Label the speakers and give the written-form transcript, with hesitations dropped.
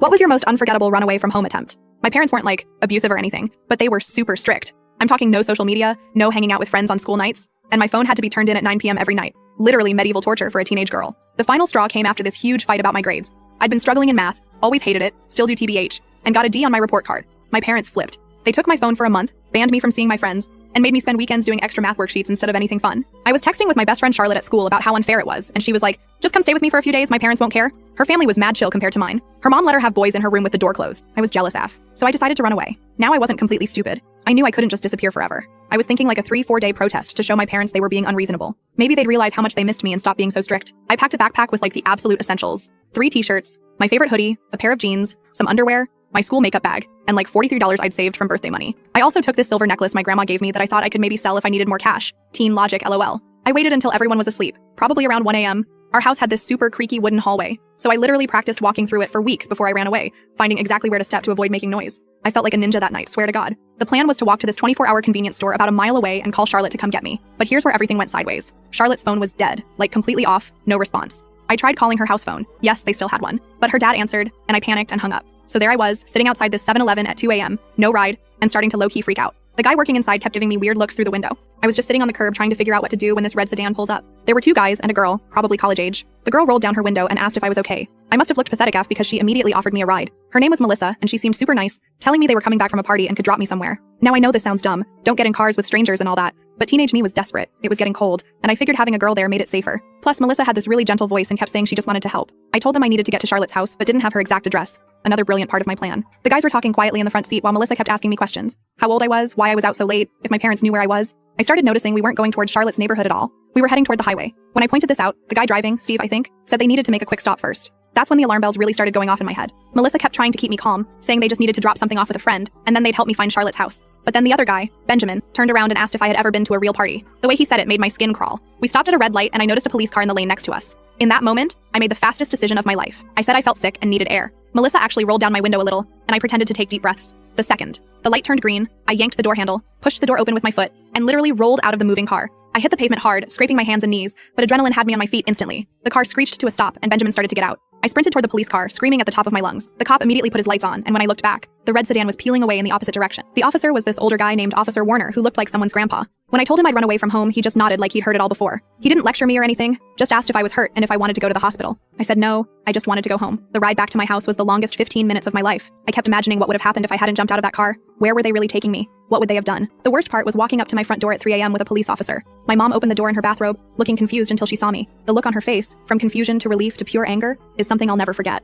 Speaker 1: What was your most unforgettable runaway from home attempt? My parents weren't like abusive or anything, but they were super strict. I'm talking no social media, no hanging out with friends on school nights, and my phone had to be turned in at 9 p.m. every night. Literally medieval torture for a teenage girl. The final straw came after this huge fight about my grades. I'd been struggling in math, always hated it, still do TBH, and got a D on my report card. My parents flipped. They took my phone for a month, banned me from seeing my friends, and made me spend weekends doing extra math worksheets instead of anything fun. I was texting with my best friend Charlotte at school about how unfair it was, and she was like, just come stay with me for a few days, my parents won't care. Her family was mad chill compared to mine. Her mom let her have boys in her room with the door closed. I was jealous AF. So I decided to run away. Now I wasn't completely stupid. I knew I couldn't just disappear forever. I was thinking like a 3-4 day protest to show my parents they were being unreasonable. Maybe they'd realize how much they missed me and stop being so strict. I packed a backpack with like the absolute essentials. 3 t-shirts, my favorite hoodie, a pair of jeans, some underwear, my school makeup bag, and like $43 I'd saved from birthday money. I also took this silver necklace my grandma gave me that I thought I could maybe sell if I needed more cash. Teen logic, LOL. I waited until everyone was asleep, probably around 1 a.m. Our house had this super creaky wooden hallway, so I literally practiced walking through it for weeks before I ran away, finding exactly where to step to avoid making noise. I felt like a ninja that night, swear to God. The plan was to walk to this 24-hour convenience store about a mile away and call Charlotte to come get me. But here's where everything went sideways. Charlotte's phone was dead, like completely off, no response. I tried calling her house phone. Yes, they still had one. But her dad answered, and I panicked and hung up. So there I was, sitting outside this 7-Eleven at 2 a.m., no ride, and starting to low-key freak out. The guy working inside kept giving me weird looks through the window. I was just sitting on the curb trying to figure out what to do when this red sedan pulls up. There were 2 guys and a girl, probably college age. The girl rolled down her window and asked if I was okay. I must have looked pathetic AF because she immediately offered me a ride. Her name was Melissa, and she seemed super nice, telling me they were coming back from a party and could drop me somewhere. Now I know this sounds dumb, don't get in cars with strangers and all that, but teenage me was desperate. It was getting cold, and I figured having a girl there made it safer. Plus, Melissa had this really gentle voice and kept saying she just wanted to help. I told them I needed to get to Charlotte's house, but didn't have her exact address. Another brilliant part of my plan. The guys were talking quietly in the front seat while Melissa kept asking me questions. How old I was, why I was out so late, if my parents knew where I was. I started noticing we weren't going towards Charlotte's neighborhood at all. We were heading toward the highway. When I pointed this out, the guy driving, Steve I think, said they needed to make a quick stop first. That's when the alarm bells really started going off in my head. Melissa kept trying to keep me calm, saying they just needed to drop something off with a friend, and then they'd help me find Charlotte's house. But then the other guy, Benjamin, turned around and asked if I had ever been to a real party. The way he said it made my skin crawl. We stopped at a red light and I noticed a police car in the lane next to us. In that moment, I made the fastest decision of my life. I said I felt sick and needed air. Melissa actually rolled down my window a little, and I pretended to take deep breaths. The second, the light turned green, I yanked the door handle, pushed the door open with my foot, and literally rolled out of the moving car. I hit the pavement hard, scraping my hands and knees, but adrenaline had me on my feet instantly. The car screeched to a stop, and Benjamin started to get out. I sprinted toward the police car, screaming at the top of my lungs. The cop immediately put his lights on, and when I looked back, the red sedan was peeling away in the opposite direction. The officer was this older guy named Officer Warner, who looked like someone's grandpa. When I told him I'd run away from home, he just nodded like he'd heard it all before. He didn't lecture me or anything, just asked if I was hurt and if I wanted to go to the hospital. I said no, I just wanted to go home. The ride back to my house was the longest 15 minutes of my life. I kept imagining what would have happened if I hadn't jumped out of that car. Where were they really taking me? What would they have done? The worst part was walking up to my front door at 3 a.m. with a police officer. My mom opened the door in her bathrobe, looking confused until she saw me. The look on her face, from confusion to relief to pure anger, is something I'll never forget.